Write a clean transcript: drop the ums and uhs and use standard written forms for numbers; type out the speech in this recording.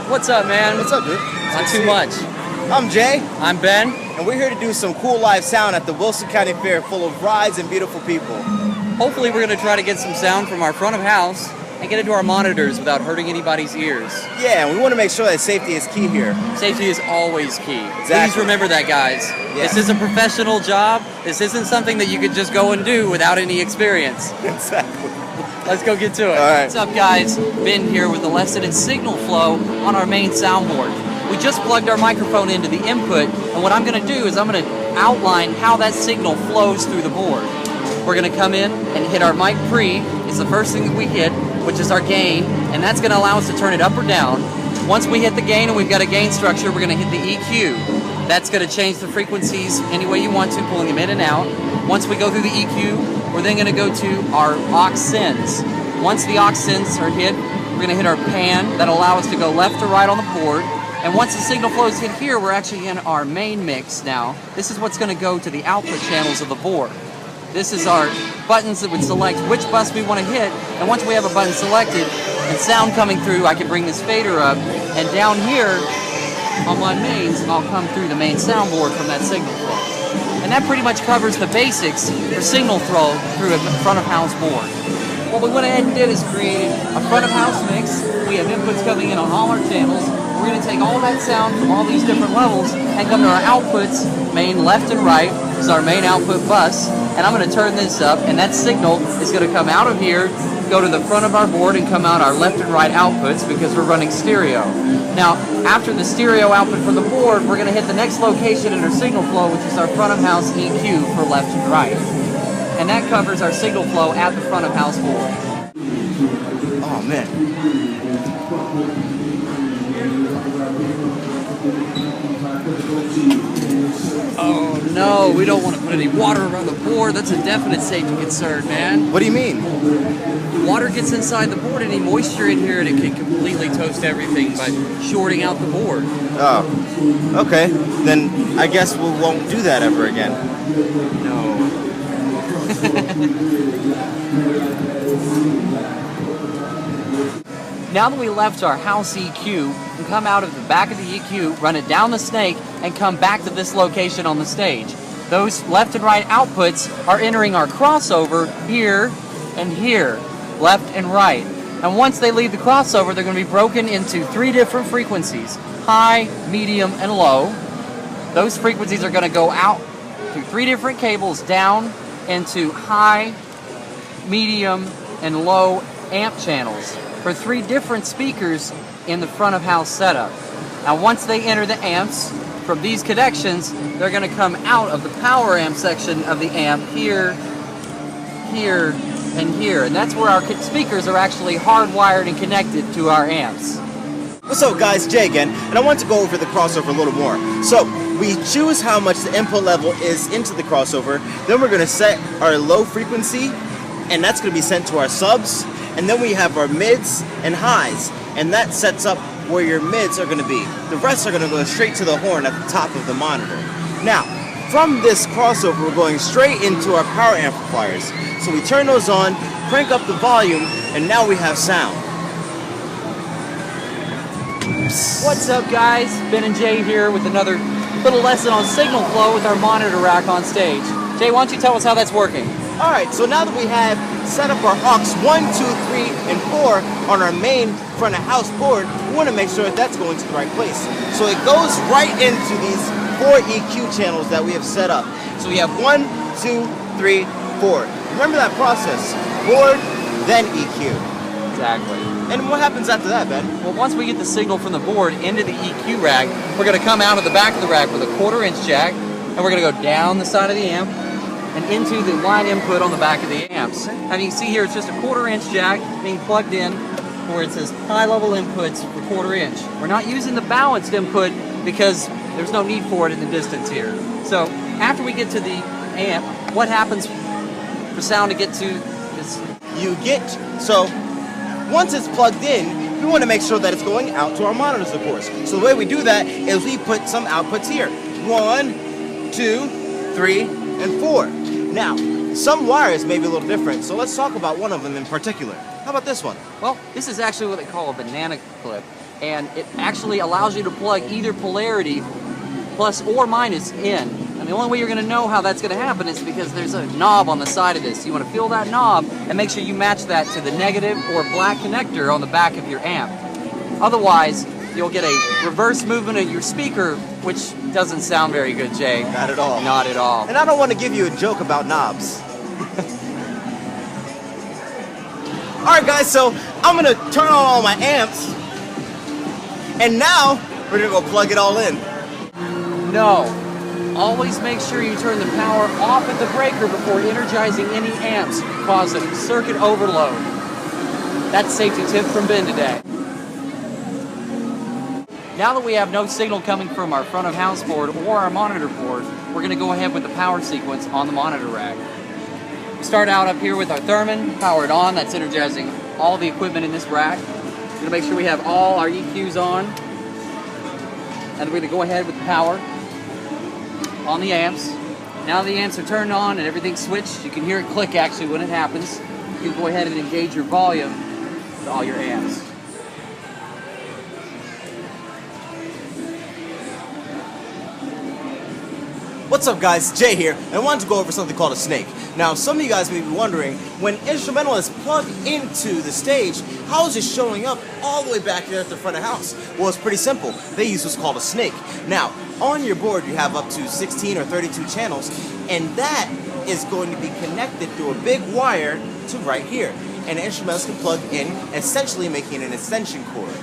What's up, man? What's up, dude? Not too much. I'm Jay, I'm Ben. and we're here to do some cool live sound at the Wilson County Fair full of rides and beautiful people. Hopefully we're going to try to get some sound from our front of house and get into our monitors without hurting anybody's ears. Yeah, and we want to make sure that safety is key here. Safety is always key. Exactly. Please remember that, guys. Yeah. This is a professional job. This isn't something that you could just go and do without any experience. Exactly. Let's go get to it. All right. What's up, guys? Ben here with a lesson in signal flow on our main soundboard. We just plugged our microphone into the input, and what I'm going to do is I'm going to outline how that signal flows through the board. We're going to come in and hit our mic pre. It's the first thing that we hit, which is our gain, and that's going to allow us to turn it up or down. Once we hit the gain and we've got a gain structure, we're going to hit the EQ. That's going to change the frequencies any way you want to, pulling them in and out. Once we go through the EQ, we're then going to go to our aux sends. Once the aux sends are hit, we're going to hit our pan. That'll allow us to go left or right on the board. And once the signal flow is hit here, we're actually in our main mix now. This is what's going to go to the output channels of the board. This is our buttons that would select which bus we want to hit, and once we have a button selected and sound coming through, I can bring this fader up, and down here on my mains, I'll come through the main soundboard from that signal flow. And that pretty much covers the basics for signal flow through a front of house board. What we went ahead and did is create a front of house mix. We have inputs coming in on all our channels. We're going to take all that sound from all these different levels and come to our outputs, main left and right. This is our main output bus. And I'm going to turn this up, and that signal is going to come out of here, go to the front of our board, and come out our left and right outputs because we're running stereo. Now, after the stereo output from the board, we're going to hit the next location in our signal flow, which is our front of house EQ for left and right. And that covers our signal flow at the front of house board. Oh, man. Oh no, we don't want to put any water around the board. That's a definite safety concern, man. What do you mean? Water gets inside the board, any moisture in here, and it can completely toast everything by shorting out the board. Oh, okay. Then I guess we won't do that ever again. No. Now that we left our house EQ, we come out of the back of the EQ, run it down the snake, and come back to this location on the stage. Those left and right outputs are entering our crossover here and here, left and right. And once they leave the crossover, they're going to be broken into 3 different frequencies: high, medium, and low. Those frequencies are going to go out through 3 different cables down into high, medium, and low amp channels for 3 different speakers in the front of house setup. Now once they enter the amps from these connections, they're going to come out of the power amp section of the amp here, here, and here. And that's where our speakers are actually hardwired and connected to our amps. What's up, guys? Jay again, and I want to go over the crossover a little more. So, we choose how much the input level is into the crossover, then we're going to set our low frequency, and that's going to be sent to our subs, and then we have our mids and highs, and that sets up where your mids are going to be. The rest are going to go straight to the horn at the top of the monitor. Now, from this crossover, we're going straight into our power amplifiers. So we turn those on, crank up the volume, and now we have sound. What's up, guys? Ben and Jay here with another little lesson on signal flow with our monitor rack on stage. Jay, why don't you tell us how that's working? Alright, so now that we have set up our aux 1, 2, 3, and 4 on our main front of house board, we want to make sure that that's going to the right place. So it goes right into these 4 EQ channels that we have set up. So we have 1, 2, 3, 4. Remember that process. Board, then EQ. Exactly. And what happens after that, Ben? Well, once we get the signal from the board into the EQ rack, we're going to come out of the back of the rack with a 1/4-inch jack, and we're going to go down the side of the amp and into the line input on the back of the amps. Now you can see here, it's just a 1/4-inch jack being plugged in where it says high-level inputs for 1/4-inch. We're not using the balanced input because there's no need for it in the distance here. So after we get to the amp, what happens for sound to get to this? So once it's plugged in, we want to make sure that it's going out to our monitors, of course. So the way we do that is we put some outputs here. 1, 2, 3, and 4. Now, Some wires may be a little different, so let's talk about one of them in particular. How about this one? Well, this is actually what they call a banana clip, and it actually allows you to plug either polarity, plus or minus, in. And the only way you're going to know how that's going to happen is because there's a knob on the side of this. You want to feel that knob and make sure you match that to the negative or black connector on the back of your amp. Otherwise, you'll get a reverse movement of your speaker, which doesn't sound very good, Jay. Not at all. Not at all. And I don't want to give you a joke about knobs. Alright guys, so I'm going to turn on all my amps, and now we're going to go plug it all in. No. Always make sure you turn the power off at the breaker before energizing any amps, causing circuit overload. That's a safety tip from Ben today. Now that we have no signal coming from our front of house board or our monitor board, we're going to go ahead with the power sequence on the monitor rack. We start out up here with our Thermin powered on. That's energizing all the equipment in this rack. We're going to make sure we have all our EQs on. And we're going to go ahead with the power on the amps. Now the amps are turned on and everything's switched. You can hear it click actually when it happens. You can go ahead and engage your volume with all your amps. What's up guys, Jay here, and I wanted to go over something called a snake. Now, some of you guys may be wondering, when instrumental is plugged into the stage, how is it showing up all the way back there at the front of house? Well, it's pretty simple. They use what's called a snake. Now, on your board you have up to 16 or 32 channels, and that is going to be connected through a big wire to right here. And instrumentals can plug in, essentially making an extension cord.